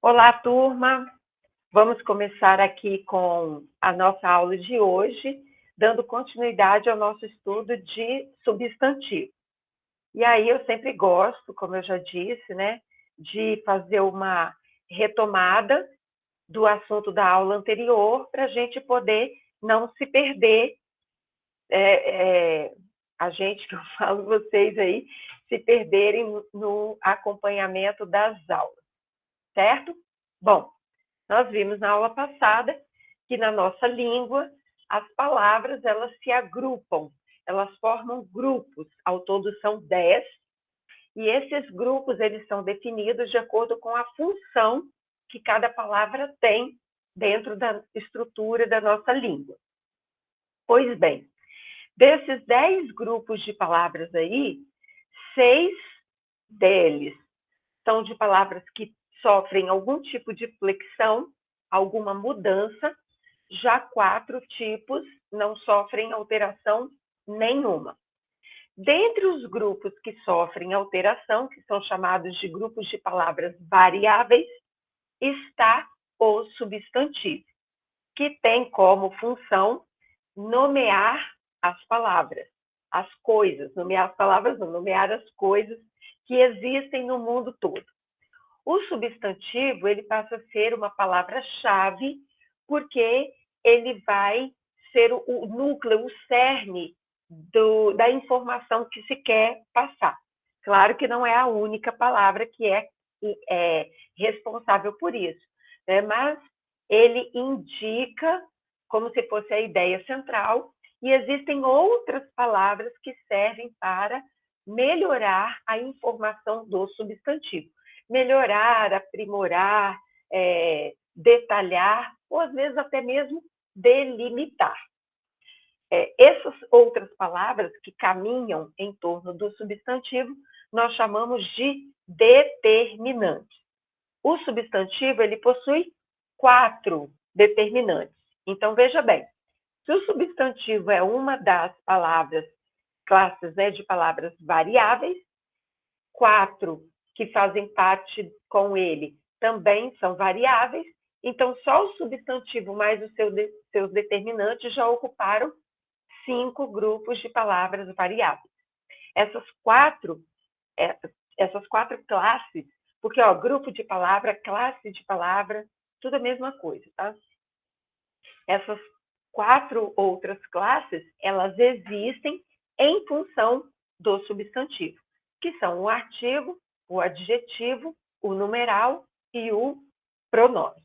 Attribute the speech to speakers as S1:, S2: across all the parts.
S1: Olá, turma! Vamos começar aqui com a nossa aula de hoje, dando continuidade ao nosso estudo de substantivo. E aí eu sempre gosto, como eu já disse, né, de fazer uma retomada do assunto da aula anterior para a gente poder não se perder, a gente, que eu falo vocês aí, se perderem no acompanhamento das aulas, certo? Bom, nós vimos na aula passada que na nossa língua as palavras elas se agrupam, elas formam grupos, ao todo são 10, e esses grupos eles são definidos de acordo com a função que cada palavra tem dentro da estrutura da nossa língua. Pois bem, desses 10 grupos de palavras aí, 6 deles são de palavras que sofrem algum tipo de flexão, alguma mudança, já 4 tipos não sofrem alteração nenhuma. Dentre os grupos que sofrem alteração, que são chamados de grupos de palavras variáveis, está o substantivo, que tem como função nomear as palavras, as coisas, nomear as palavras não, nomear as coisas que existem no mundo todo. O substantivo, ele passa a ser uma palavra-chave, porque ele vai ser o núcleo, o cerne da informação que se quer passar. Claro que não é a única palavra que é responsável por isso, né? Mas ele indica como se fosse a ideia central, e existem outras palavras que servem para melhorar a informação do substantivo. Melhorar, aprimorar, detalhar, ou às vezes até mesmo delimitar. Essas outras palavras que caminham em torno do substantivo, nós chamamos de determinantes. O substantivo, ele possui 4 determinantes. Então, veja bem, se o substantivo é uma das palavras, classes, né, de palavras variáveis, 4 que fazem parte com ele também são variáveis, então só o substantivo mais os seus determinantes já ocuparam 5 grupos de palavras variáveis. Essas quatro classes, porque ó, grupo de palavra, classe de palavra, tudo a mesma coisa, tá? Essas 4 outras classes, elas existem em função do substantivo, que são o artigo, o adjetivo, o numeral e o pronome.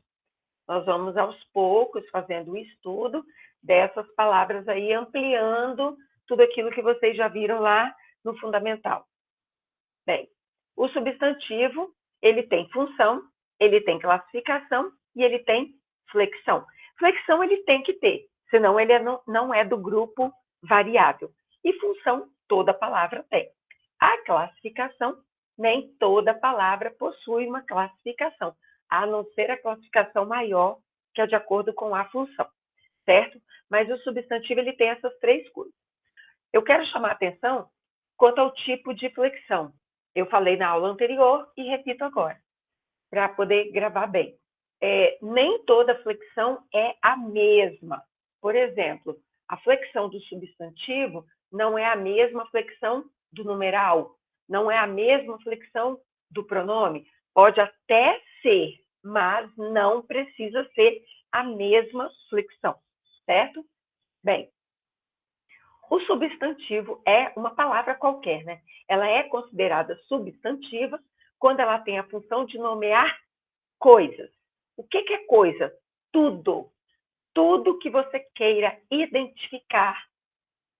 S1: Nós vamos aos poucos fazendo o estudo dessas palavras aí, ampliando tudo aquilo que vocês já viram lá no fundamental. Bem, o substantivo, ele tem função, ele tem classificação e ele tem flexão. Flexão ele tem que ter, senão ele não é do grupo variável. E função, toda palavra tem. A classificação, nem toda palavra possui uma classificação, a não ser a classificação maior, que é de acordo com a função, certo? Mas o substantivo, ele tem essas 3 coisas. Eu quero chamar a atenção quanto ao tipo de flexão. Eu falei na aula anterior e repito agora, para poder gravar bem. Nem toda flexão é a mesma. Por exemplo, a flexão do substantivo não é a mesma flexão do numeral, não é a mesma flexão do pronome. Pode até ser, mas não precisa ser a mesma flexão, certo? Bem, o substantivo é uma palavra qualquer, né? Ela é considerada substantiva quando ela tem a função de nomear coisas. O que é coisa? Tudo. Tudo que você queira identificar.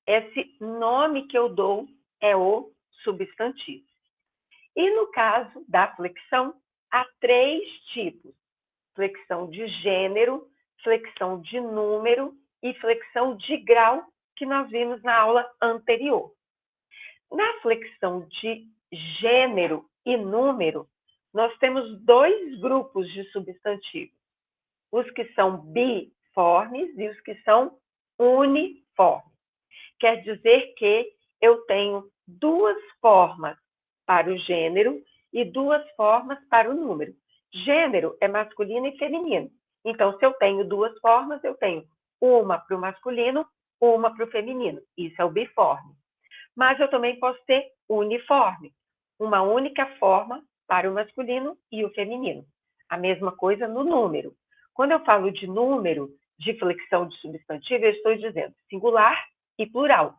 S1: Esse nome que eu dou é o substantivo. E no caso da flexão, há 3 tipos. Flexão de gênero, flexão de número e flexão de grau, que nós vimos na aula anterior. Na flexão de gênero e número, nós temos 2 grupos de substantivos. Os que são biformes e os que são uniformes. Quer dizer que eu tenho 2 formas para o gênero e 2 formas para o número. Gênero é masculino e feminino. Então, se eu tenho duas formas, eu tenho uma para o masculino, uma para o feminino. Isso é o biforme. Mas eu também posso ter uniforme, uma única forma para o masculino e o feminino. A mesma coisa no número. Quando eu falo de número, de flexão de substantivo, eu estou dizendo singular e plural.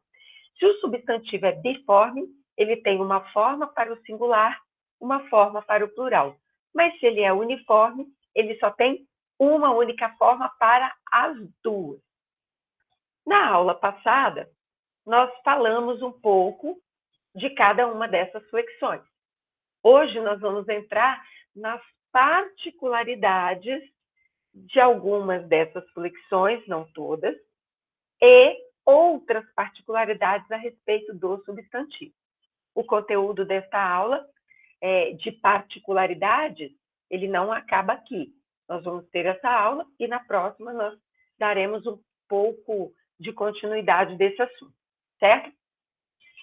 S1: Se o substantivo é biforme, ele tem uma forma para o singular, uma forma para o plural. Mas se ele é uniforme, ele só tem uma única forma para as duas. Na aula passada, nós falamos um pouco de cada uma dessas flexões. Hoje nós vamos entrar nas particularidades de algumas dessas flexões, não todas, e outras particularidades a respeito do substantivo. O conteúdo desta aula de particularidades, ele não acaba aqui. Nós vamos ter essa aula e na próxima nós daremos um pouco de continuidade desse assunto, certo?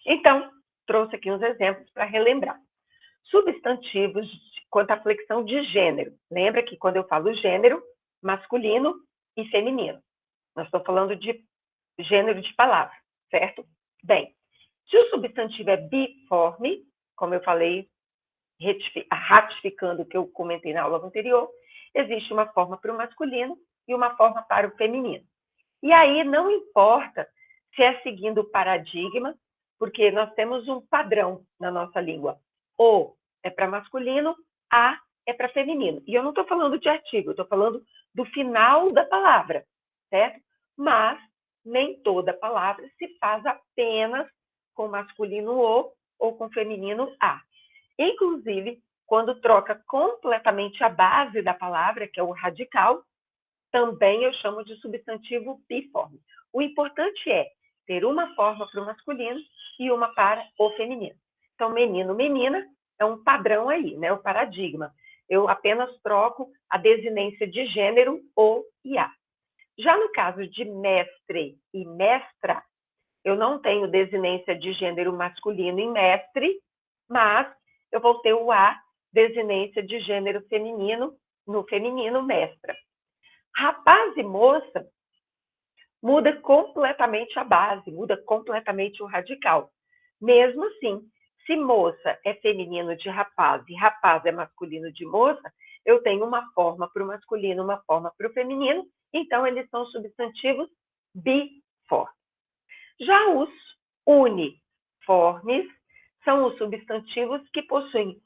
S1: Então, trouxe aqui uns exemplos para relembrar. Substantivos quanto à flexão de gênero. Lembra que quando eu falo gênero, masculino e feminino. Nós estamos falando de gênero de palavra, certo? Bem, se o substantivo é biforme, como eu falei, ratificando o que eu comentei na aula anterior, existe uma forma para o masculino e uma forma para o feminino. E aí não importa se é seguindo o paradigma, porque nós temos um padrão na nossa língua. O é para masculino, a é para feminino. E eu não estou falando de artigo, eu estou falando do final da palavra, certo? Mas nem toda palavra se faz apenas com masculino o ou com feminino a. Inclusive, quando troca completamente a base da palavra, que é o radical, também eu chamo de substantivo biforme. O importante é ter uma forma para o masculino e uma para o feminino. Então, menino, menina é um padrão aí, né? O paradigma. Eu apenas troco a desinência de gênero, o e a. Já no caso de mestre e mestra, eu não tenho desinência de gênero masculino em mestre, mas eu vou ter o a, desinência de gênero feminino, no feminino, mestra. Rapaz e moça muda completamente a base, muda completamente o radical. Mesmo assim, se moça é feminino de rapaz e rapaz é masculino de moça, eu tenho uma forma para o masculino, uma forma para o feminino, então eles são substantivos biformes. Já os uniformes são os substantivos que possuem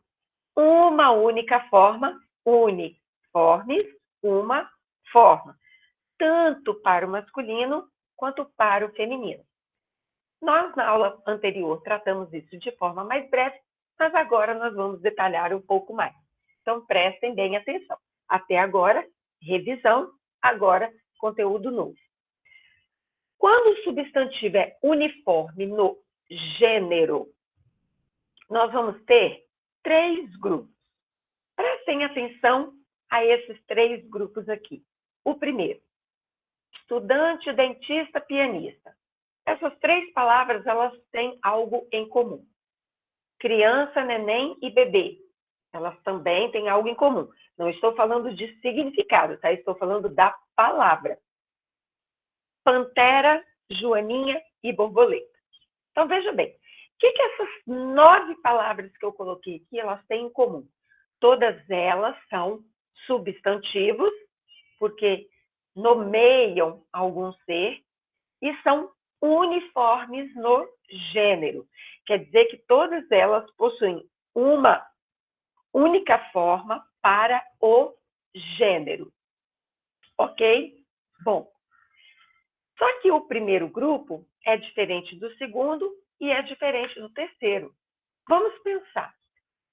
S1: uma única forma, uniformes, uma forma, tanto para o masculino quanto para o feminino. Nós, na aula anterior, tratamos isso de forma mais breve, mas agora nós vamos detalhar um pouco mais. Então, prestem bem atenção. Até agora, revisão, agora, conteúdo novo. Quando o substantivo é uniforme no gênero, nós vamos ter 3 grupos. Prestem atenção a esses 3 grupos aqui. O primeiro, estudante, dentista, pianista. Essas 3 palavras, elas têm algo em comum. Criança, neném e bebê. Elas também têm algo em comum. Não estou falando de significado, tá? Estou falando da palavra. Pantera, joaninha e borboleta. Então, veja bem, o que essas 9 palavras que eu coloquei aqui, elas têm em comum? Todas elas são substantivos, porque nomeiam algum ser, e são uniformes no gênero. Quer dizer que todas elas possuem uma única forma para o gênero. Ok? Bom, só que o primeiro grupo é diferente do segundo e é diferente do terceiro. Vamos pensar.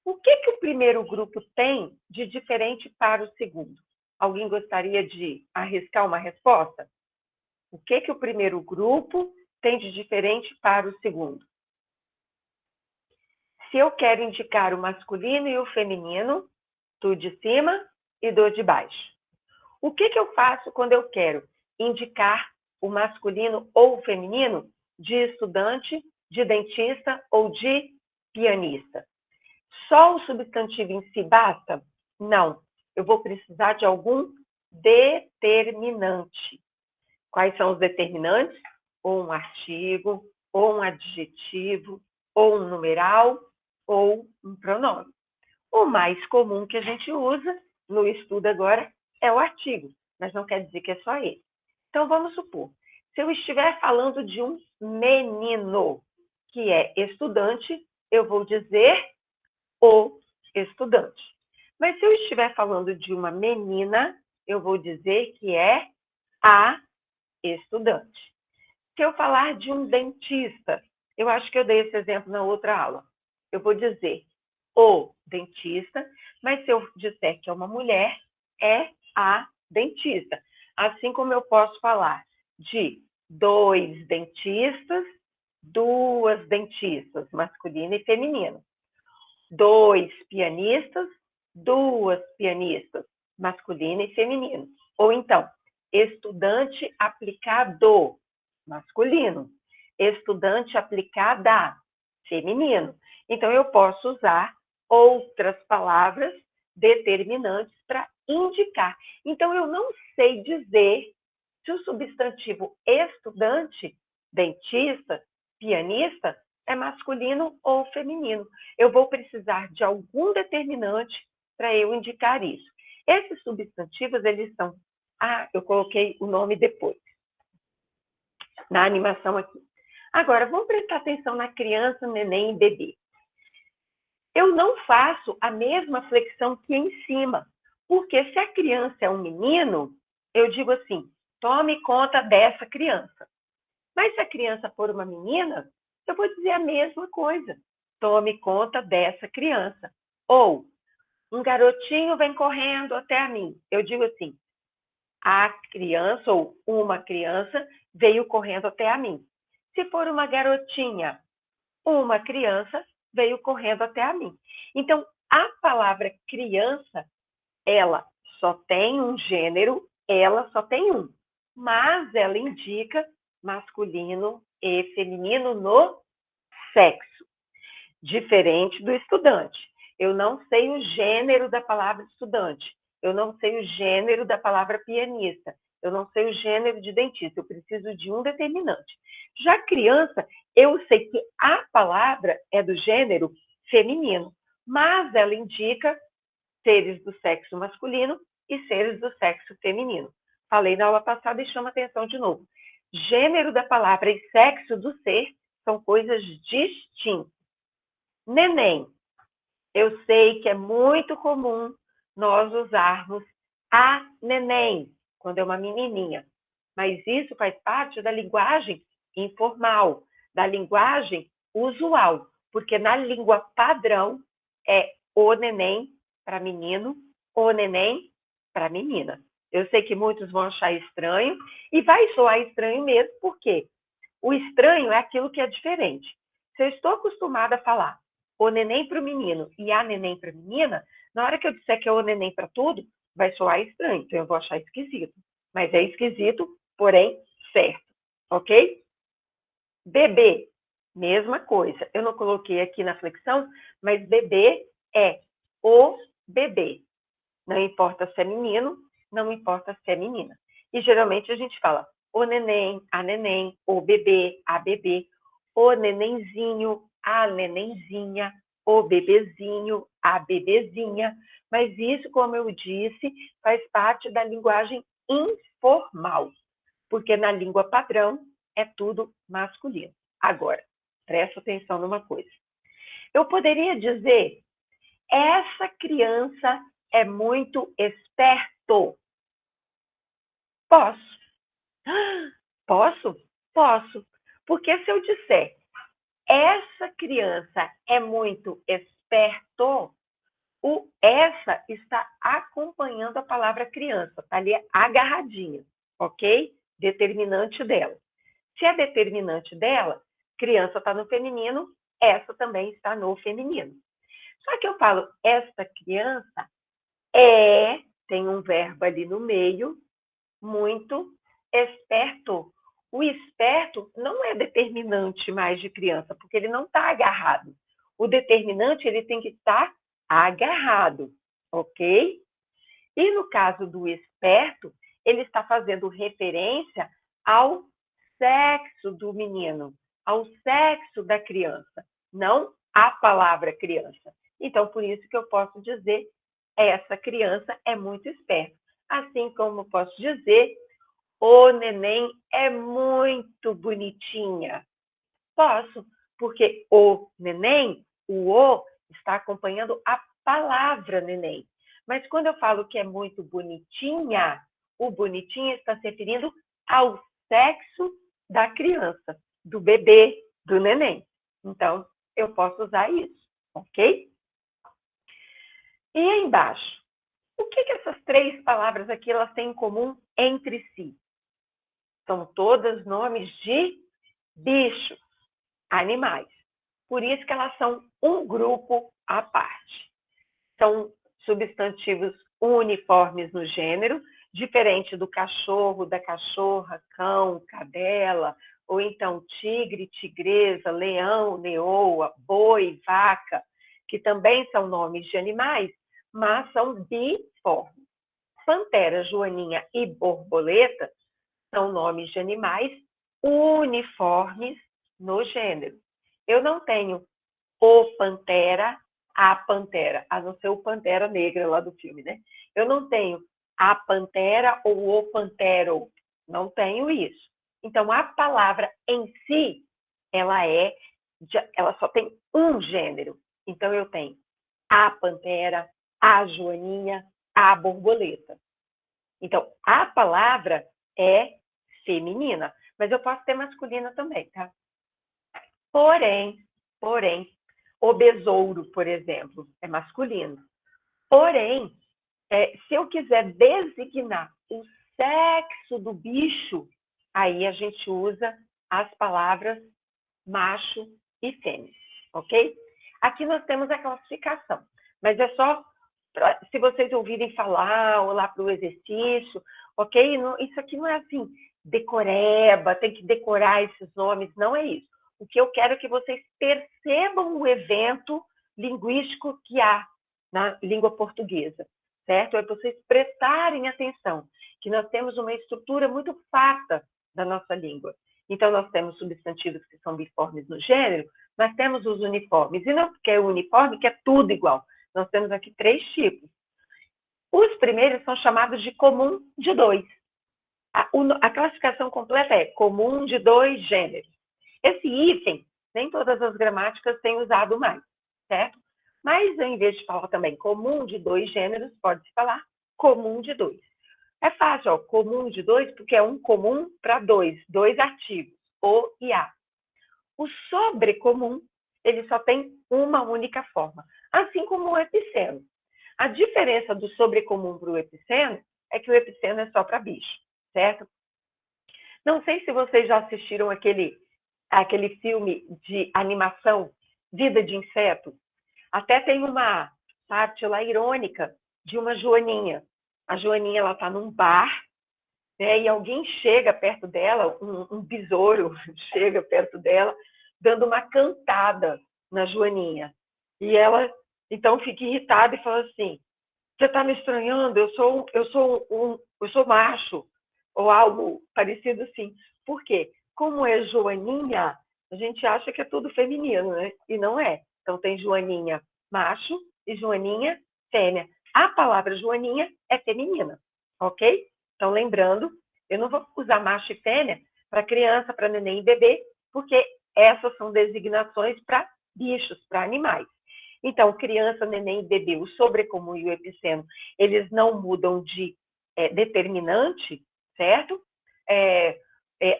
S1: O que o primeiro grupo tem de diferente para o segundo? Alguém gostaria de arriscar uma resposta? O que o primeiro grupo tem de diferente para o segundo? Se eu quero indicar o masculino e o feminino, do de cima e do de baixo. O que eu faço quando eu quero indicar o masculino ou o feminino de estudante, de dentista ou de pianista? Só o substantivo em si basta? Não. eu vou precisar de algum determinante. Quais são os determinantes? Ou um artigo, ou um adjetivo, ou um numeral, ou um pronome. O mais comum que a gente usa no estudo agora é o artigo, mas não quer dizer que é só ele. Então, vamos supor, se eu estiver falando de um menino que é estudante, eu vou dizer o estudante. Mas se eu estiver falando de uma menina, eu vou dizer que é a estudante. Se eu falar de um dentista, eu acho que eu dei esse exemplo na outra aula. Eu vou dizer o dentista, mas se eu disser que é uma mulher, é a dentista. Assim como eu posso falar de 2 dentistas, 2 dentistas, masculino e feminino. 2 pianistas, 2 pianistas, masculino e feminino. Ou então, estudante aplicado, masculino. Estudante aplicada, feminino. Então, eu posso usar outras palavras determinantes para indicar. Então, eu não sei dizer se o substantivo estudante, dentista, pianista, é masculino ou feminino. Eu vou precisar de algum determinante para eu indicar isso. Esses substantivos, eles são... eu coloquei o nome depois, na animação aqui. Agora, vamos prestar atenção na criança, neném e bebê. Eu não faço a mesma flexão que em cima, porque se a criança é um menino, eu digo assim, tome conta dessa criança. Mas se a criança for uma menina, eu vou dizer a mesma coisa. Tome conta dessa criança. Ou, um garotinho vem correndo até a mim. Eu digo assim, a criança ou uma criança veio correndo até a mim. Se for uma garotinha, uma criança veio correndo até a mim. Então, a palavra criança, ela só tem um gênero, ela só tem um. Mas ela indica masculino e feminino no sexo. Diferente do estudante. Eu não sei o gênero da palavra estudante. Eu não sei o gênero da palavra pianista. Eu não sei o gênero de dentista. Eu preciso de um determinante. Já criança, eu sei que a palavra é do gênero feminino, mas ela indica seres do sexo masculino e seres do sexo feminino. Falei na aula passada e chamo atenção de novo. Gênero da palavra e sexo do ser são coisas distintas. Neném. Eu sei que é muito comum nós usarmos a neném, quando é uma menininha. Mas isso faz parte da linguagem informal, da linguagem usual. Porque na língua padrão é o neném para menino, o neném para menina. Eu sei que muitos vão achar estranho, e vai soar estranho mesmo, porque o estranho é aquilo que é diferente. Se eu estou acostumada a falar o neném para o menino e a neném para a menina, na hora que eu disser que é o neném para tudo, vai soar estranho, então eu vou achar esquisito. Mas é esquisito, porém certo, ok? Bebê, mesma coisa. Eu não coloquei aqui na flexão, mas bebê é o bebê. Não importa se é menino, não importa se é menina. E geralmente a gente fala o neném, a neném, o bebê, a bebê, o nenenzinho, a nenenzinha, o bebezinho, a bebezinha. Mas isso, como eu disse, faz parte da linguagem informal, porque na língua padrão é tudo masculino. Agora, presta atenção numa coisa. Eu poderia dizer, essa criança é muito esperto. Posso. Posso? Posso. Porque se eu disser, essa criança é muito esperto, o essa está acompanhando a palavra criança, está ali agarradinha, ok? Determinante dela. Se é determinante dela, criança está no feminino, essa também está no feminino. Só que eu falo, esta criança tem um verbo ali no meio, muito esperto. O esperto não é determinante mais de criança, porque ele não está agarrado. O determinante, ele tem que estar agarrado, ok? E no caso do esperto, ele está fazendo referência ao sexo do menino, ao sexo da criança, não a palavra criança. Então, por isso que eu posso dizer, essa criança é muito esperta. Assim como posso dizer, o neném é muito bonitinha. Posso, porque o neném, o "o", está acompanhando a palavra neném. Mas quando eu falo que é muito bonitinha, o bonitinha está se referindo ao sexo da criança, do bebê, do neném. Então, eu posso usar isso, ok? E aí embaixo, o que essas três palavras aqui elas têm em comum entre si? São todas nomes de bichos, animais. Por isso que elas são um grupo à parte. São substantivos uniformes no gênero, diferente do cachorro, da cachorra, cão, cadela, ou então tigre, tigresa, leão, leoa, boi, vaca, que também são nomes de animais, mas são biformes. Pantera, joaninha e borboleta são nomes de animais uniformes no gênero. Eu não tenho o pantera, a pantera, a não ser o Pantera Negra lá do filme, né? Eu não tenho a pantera ou o pantero, não tenho isso. Então, a palavra em si, ela só tem um gênero. Então, eu tenho a pantera, a joaninha, a borboleta. Então, a palavra é feminina, mas eu posso ter masculina também, tá? Porém, o besouro, por exemplo, é masculino. Porém, se eu quiser designar o sexo do bicho, aí a gente usa as palavras macho e fêmea, ok? Aqui nós temos a classificação, mas é só se vocês ouvirem falar ou lá para o exercício, ok? Isso aqui não é assim, decoreba, tem que decorar esses nomes, não é isso. O que eu quero é que vocês percebam o evento linguístico que há na língua portuguesa, certo? É para vocês prestarem atenção, que nós temos uma estrutura muito farta da nossa língua. Então, nós temos substantivos que são biformes no gênero, mas temos os uniformes. E não porque é uniforme, que é tudo igual. Nós temos aqui 3 tipos. Os primeiros são chamados de comum de 2. A classificação completa é comum de 2 gêneros. Esse hífen, nem todas as gramáticas têm usado mais, certo? Mas, em vez de falar também comum de 2 gêneros, pode-se falar comum de 2. É fácil, ó, comum de 2, porque é um comum para 2 artigos, o e a. O sobrecomum, ele só tem uma única forma, assim como o epiceno. A diferença do sobrecomum para o epiceno é que o epiceno é só para bicho, certo? Não sei se vocês já assistiram aquele filme de animação, Vida de Inseto. Até tem uma parte lá irônica de uma joaninha. A joaninha ela está num bar, né, e alguém chega perto dela, um besouro chega perto dela, dando uma cantada na joaninha. E ela, então, fica irritada e fala assim, você está me estranhando, eu sou macho, ou algo parecido assim. Por quê? Como é joaninha, a gente acha que é tudo feminino, né? E não é. Então, tem joaninha macho e joaninha fêmea. A palavra joaninha é feminina, ok? Então, lembrando, eu não vou usar macho e fêmea para criança, para neném e bebê, porque essas são designações para bichos, para animais. Então, criança, neném e bebê, o sobrecomum e o epiceno, eles não mudam de determinante, certo? É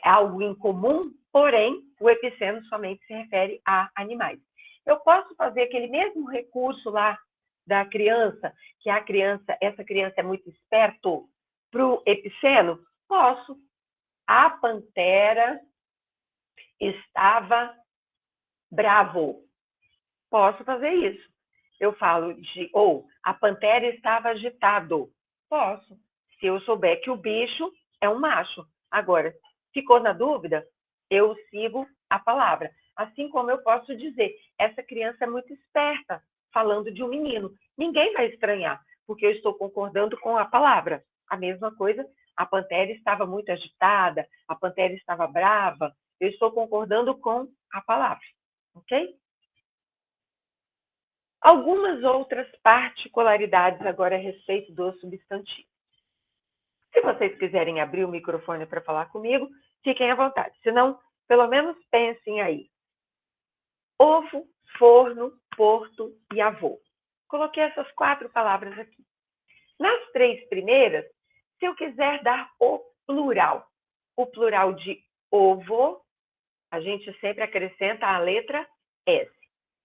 S1: algo incomum, porém, o epiceno somente se refere a animais. Eu posso fazer aquele mesmo recurso lá da criança, que essa criança é muito esperto, para o epiceno? Posso. A pantera estava bravo. Posso fazer isso. Eu falo a pantera estava agitado. Posso. Se eu souber que o bicho é um macho. Agora, ficou na dúvida? Eu sigo a palavra. Assim como eu posso dizer, essa criança é muito esperta, falando de um menino. Ninguém vai estranhar, porque eu estou concordando com a palavra. A mesma coisa, a pantera estava muito agitada, a pantera estava brava, eu estou concordando com a palavra, ok? Algumas outras particularidades agora a respeito do substantivo. Se vocês quiserem abrir o microfone para falar comigo, fiquem à vontade. Se não, pelo menos pensem aí. Ovo, forno, porto e avô. Coloquei essas 4 palavras aqui. Nas 3 primeiras, se eu quiser dar o plural de ovo, a gente sempre acrescenta a letra S.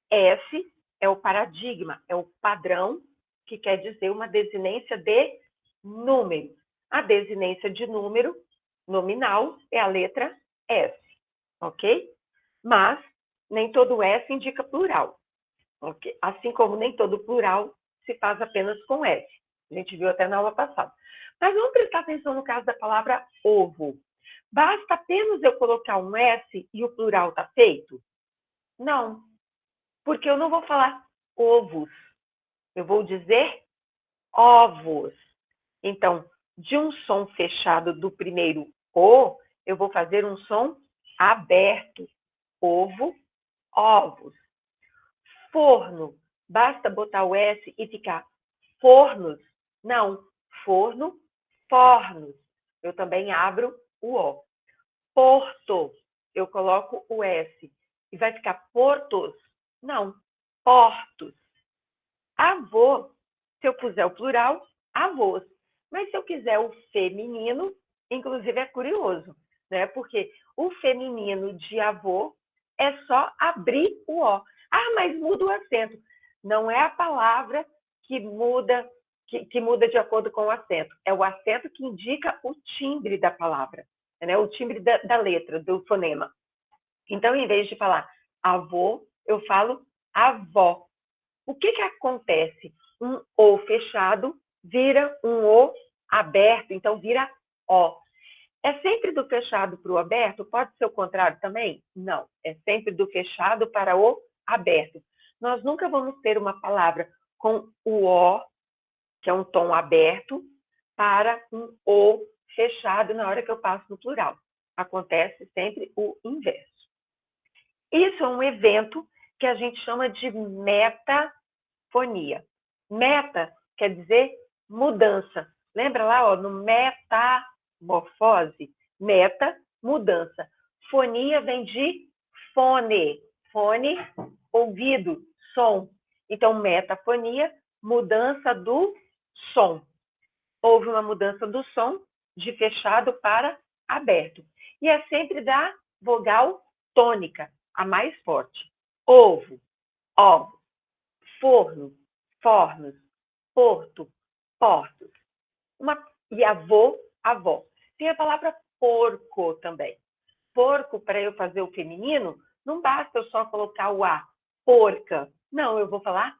S1: S é o paradigma, é o padrão, que quer dizer uma desinência de número. A desinência de número nominal é a letra S, ok? Mas nem todo S indica plural, ok? Assim como nem todo plural se faz apenas com S. A gente viu até na aula passada. Mas vamos prestar atenção no caso da palavra ovo. Basta apenas eu colocar um S e o plural está feito? Não, porque eu não vou falar ovos, eu vou dizer ovos. Então, de um som fechado do primeiro O, eu vou fazer um som aberto. Ovo, ovos. Forno, basta botar o S e ficar fornos? Não, forno, fornos. Eu também abro o O. Porto, eu coloco o S. E vai ficar portos? Não, portos. Avô, se eu puser o plural, avós. Mas se eu quiser o feminino, inclusive é curioso, né? Porque o feminino de avô é só abrir o O. Ah, mas muda o acento. Não é a palavra que muda, que muda de acordo com o acento. É o acento que indica o timbre da palavra, né? O timbre da letra, do fonema. Então, em vez de falar avô, eu falo avó. O que acontece? Um O fechado vira um O aberto, então vira O. É sempre do fechado para o aberto? Pode ser o contrário também? Não, é sempre do fechado para o aberto. Nós nunca vamos ter uma palavra com o O, que é um tom aberto, para um O fechado na hora que eu passo no plural. Acontece sempre o inverso. Isso é um evento que a gente chama de metafonia. Meta quer dizer mudança. Lembra lá, ó, no metamorfose? Meta, mudança. Fonia vem de fone. Fone, ouvido, som. Então, metafonia, mudança do som. Houve uma mudança do som de fechado para aberto. E é sempre da vogal tônica, a mais forte. Ovo, ovo, forno, fornos, porto, portos. E avô, avó. Tem a palavra porco também. Porco, para eu fazer o feminino, não basta eu só colocar o A, porca. Não, eu vou falar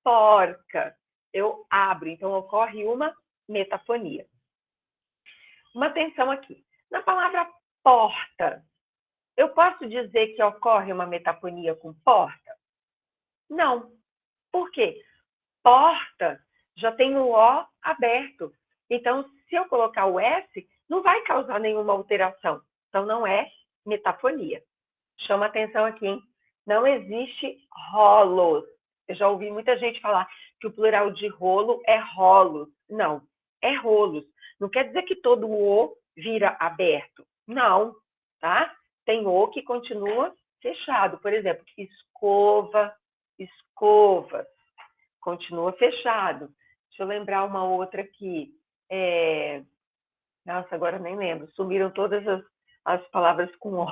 S1: porca. Eu abro, então ocorre uma metafonia. Uma atenção aqui. Na palavra porta, eu posso dizer que ocorre uma metafonia com porta? Não. Por quê? Porta já tem o O aberto. Então, se eu colocar o S, não vai causar nenhuma alteração. Então, não é metafonia. Chama atenção aqui, hein? Não existe rolos. Eu já ouvi muita gente falar que o plural de rolo é rolos. Não, é rolos. Não quer dizer que todo O vira aberto. Não, tá? Tem O que continua fechado. Por exemplo, escova, escovas. Continua fechado. Deixa eu lembrar uma outra aqui. Nossa, agora nem lembro. Sumiram todas as palavras com O.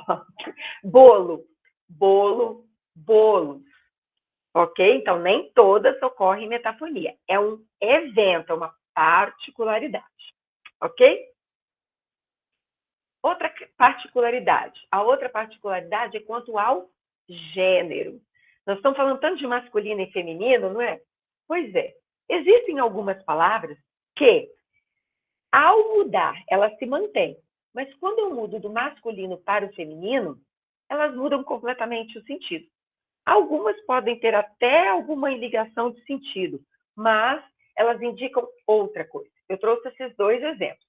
S1: Bolo, bolo, bolos. Ok? Então, nem todas ocorrem em metafonia. É um evento, é uma particularidade. Ok? Outra particularidade. A outra particularidade é quanto ao gênero. Nós estamos falando tanto de masculino e feminino, não é? Pois é. Existem algumas palavras que, ao mudar, elas se mantêm. Mas quando eu mudo do masculino para o feminino, elas mudam completamente o sentido. Algumas podem ter até alguma ligação de sentido, mas elas indicam outra coisa. Eu trouxe esses dois exemplos.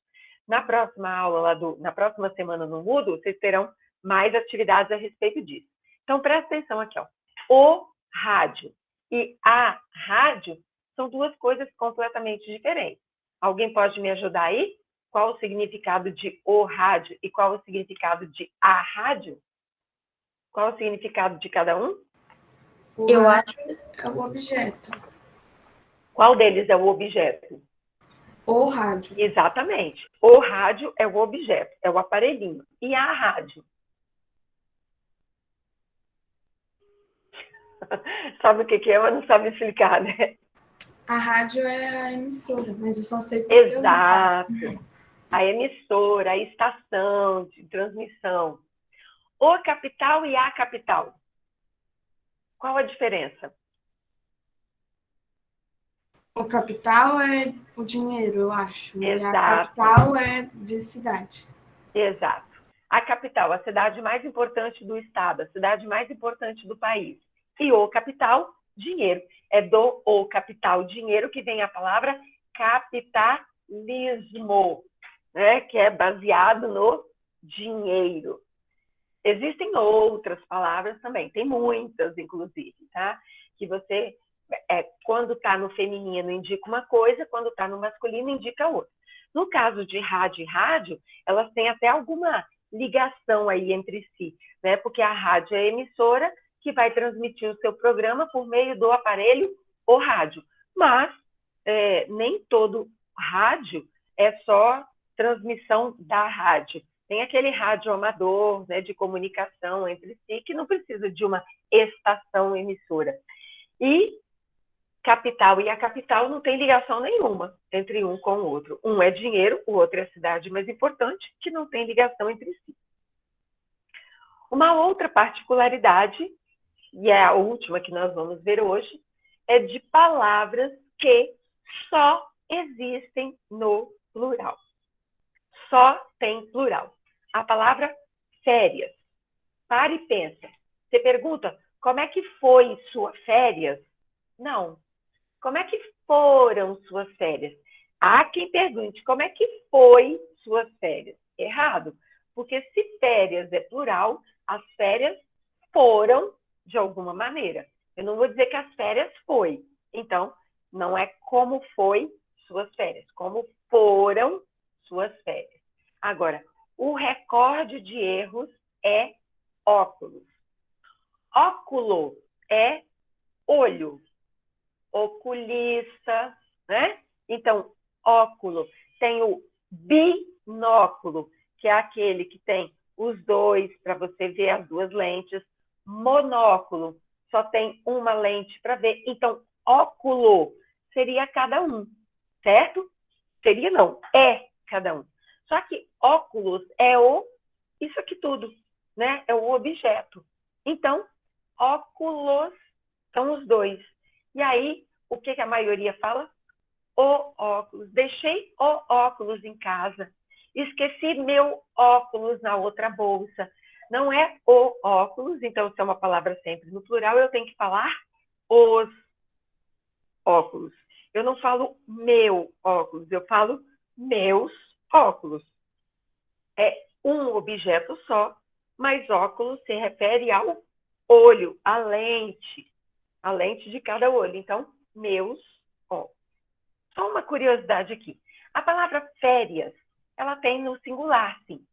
S1: Na próxima aula, na próxima semana no Moodle, vocês terão mais atividades a respeito disso. Então, presta atenção aqui, ó. O rádio e a rádio são duas coisas completamente diferentes. Alguém pode me ajudar aí? Qual o significado de o rádio e qual o significado de a rádio? Qual o significado de cada um?
S2: Eu acho que é o objeto.
S1: Qual deles é o objeto?
S2: O rádio.
S1: Exatamente. O rádio é o objeto, é o aparelhinho. E a rádio? Sabe o que é, mas não sabe explicar, né?
S2: A rádio é a emissora, mas eu só sei porque
S1: Exato. A emissora, a estação de transmissão. O capital e a capital. Qual a diferença?
S2: O capital é o dinheiro, eu acho.
S1: Exato.
S2: E a capital é de cidade.
S1: Exato. A capital, a cidade mais importante do estado, a cidade mais importante do país. E o capital, dinheiro. É do o capital, dinheiro, que vem a palavra capitalismo, né? Que é baseado no dinheiro. Existem outras palavras também, tem muitas, inclusive, tá? Que você, quando está no feminino, indica uma coisa, quando está no masculino, indica outra. No caso de rádio e rádio, elas têm até alguma ligação aí entre si, né? Porque a rádio é a emissora que vai transmitir o seu programa por meio do aparelho ou rádio. Mas nem todo rádio é só transmissão da rádio. Tem aquele rádio amador, né, de comunicação entre si, que não precisa de uma estação emissora. E capital e a capital não tem ligação nenhuma entre um com o outro. Um é dinheiro, o outro é a cidade mais importante, que não tem ligação entre si. Uma outra particularidade, e é a última que nós vamos ver hoje, é de palavras que só existem no plural. Só tem plural. A palavra férias. Para e pensa. Você pergunta, como é que foi suas férias? Não. Como é que foram suas férias? Há quem pergunte, como é que foi suas férias? Errado. Porque se férias é plural, as férias foram de alguma maneira. Eu não vou dizer que as férias foi. Então, não é como foi suas férias, como foram suas férias. Agora, o recorde de erros é óculos. Óculo é olho. Oculista, né? Então, óculo tem o binóculo, que é aquele que tem os dois para você ver as duas lentes. Monóculo, só tem uma lente para ver. Então, óculo seria cada um, certo? Seria não, é cada um. Só que óculos é isso aqui tudo, né? É o objeto. Então, óculos são os dois. E aí, o que a maioria fala? O óculos. Deixei o óculos em casa. Esqueci meu óculos na outra bolsa. Não é o óculos, então se é uma palavra sempre no plural, eu tenho que falar os óculos. Eu não falo meu óculos, eu falo meus óculos. É um objeto só, mas óculos se refere ao olho, a lente de cada olho. Então, meus óculos. Só uma curiosidade aqui. A palavra férias, ela tem no singular, sim.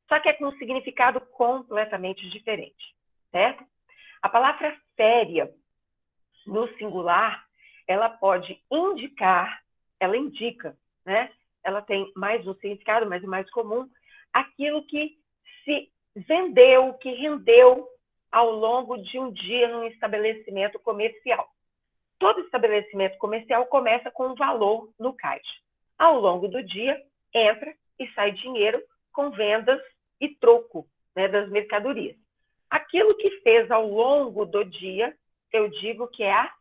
S1: Só que é com um significado completamente diferente, certo? A palavra féria, no singular, ela pode indicar, ela indica, né? Ela tem mais um significado, mas o mais comum, aquilo que se vendeu, que rendeu ao longo de um dia num estabelecimento comercial. Todo estabelecimento comercial começa com um valor no caixa. Ao longo do dia, entra e sai dinheiro com vendas e troco, né, das mercadorias. Aquilo que fez ao longo do dia, eu digo que é a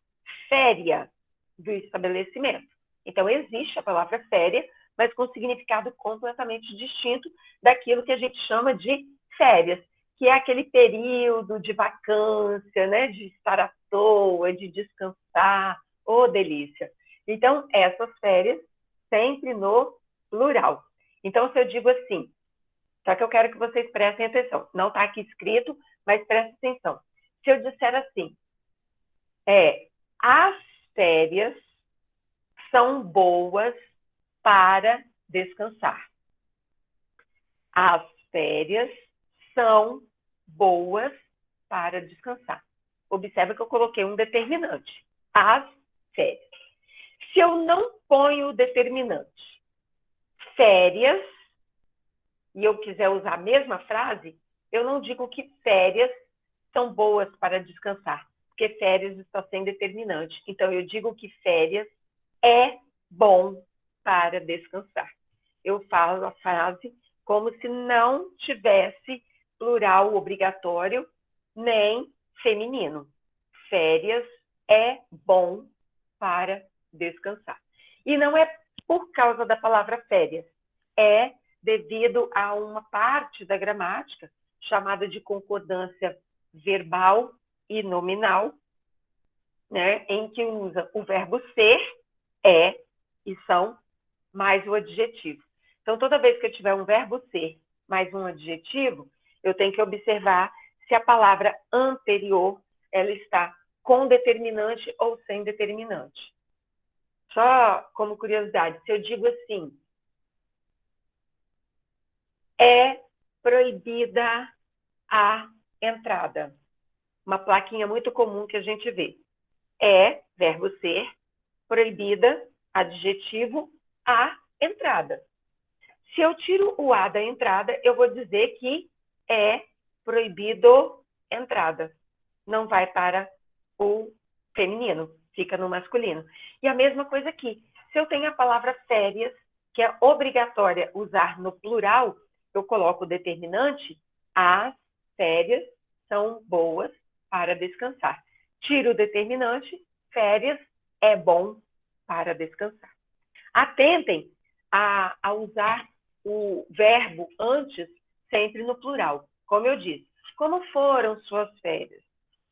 S1: féria do estabelecimento. Então, existe a palavra féria, mas com significado completamente distinto daquilo que a gente chama de férias, que é aquele período de vacância, né, de estar à toa, de descansar, delícia. Então, essas férias sempre no plural. Então, se eu digo assim, só que eu quero que vocês prestem atenção. Não está aqui escrito, mas prestem atenção. Se eu disser assim, as férias são boas para descansar. As férias são boas para descansar. Observa que eu coloquei um determinante. As férias. Se eu não ponho o determinante, férias, e eu quiser usar a mesma frase, eu não digo que férias são boas para descansar, porque férias está sem determinante. Então, eu digo que férias é bom para descansar. Eu falo a frase como se não tivesse plural obrigatório, nem feminino. Férias é bom para descansar. E não é por causa da palavra férias, é devido a uma parte da gramática chamada de concordância verbal e nominal, né, em que usa o verbo ser, é e são, mais o adjetivo. Então, toda vez que eu tiver um verbo ser mais um adjetivo, eu tenho que observar se a palavra anterior ela está com determinante ou sem determinante. Só como curiosidade, se eu digo assim, é proibida a entrada. Uma plaquinha muito comum que a gente vê. É, verbo ser, proibida, adjetivo, a entrada. Se eu tiro o a da entrada, eu vou dizer que é proibido entrada. Não vai para o feminino, fica no masculino. E a mesma coisa aqui. Se eu tenho a palavra férias, que é obrigatória usar no plural, eu coloco o determinante, as férias são boas para descansar. Tiro o determinante, férias é bom para descansar. Atentem a usar o verbo antes sempre no plural. Como eu disse, como foram suas férias?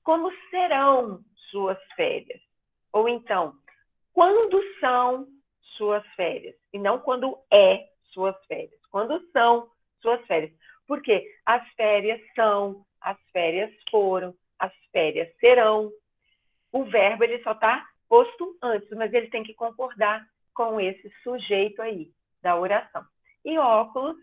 S1: Como serão suas férias? Ou então, quando são suas férias? E não quando é suas férias. Quando são suas férias? Porque as férias são, as férias foram, as férias serão. O verbo ele só está posto antes, mas ele tem que concordar com esse sujeito aí da oração. E óculos,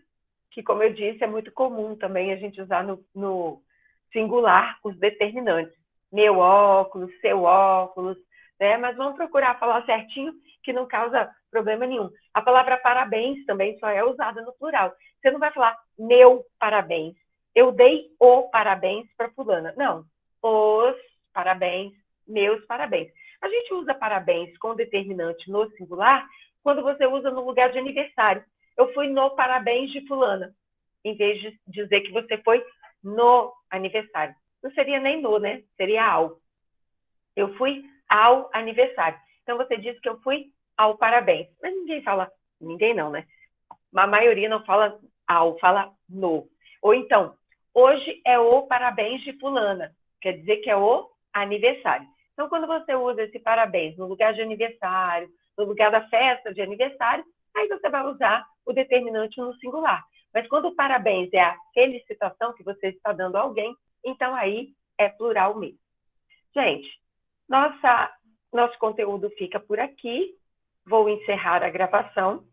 S1: que como eu disse, é muito comum também a gente usar no singular os determinantes. Meu óculos, seu óculos, né? Mas vamos procurar falar certinho, que não causa problema nenhum. A palavra parabéns também só é usada no plural. Você não vai falar meu parabéns. Eu dei o parabéns para fulana. Não. Os parabéns, meus parabéns. A gente usa parabéns com determinante no singular quando você usa no lugar de aniversário. Eu fui no parabéns de fulana, em vez de dizer que você foi no aniversário. Não seria nem no, né? Seria ao. Eu fui ao aniversário. Então, você diz que eu fui ao parabéns. Mas ninguém fala, ninguém não, né? A maioria não fala ao, fala no. Ou então, hoje é o parabéns de fulana. Quer dizer que é o aniversário. Então, quando você usa esse parabéns no lugar de aniversário, no lugar da festa de aniversário, aí você vai usar o determinante no singular. Mas quando o parabéns é a felicitação que você está dando a alguém, então aí é plural mesmo. Gente, nosso conteúdo fica por aqui. Vou encerrar a gravação.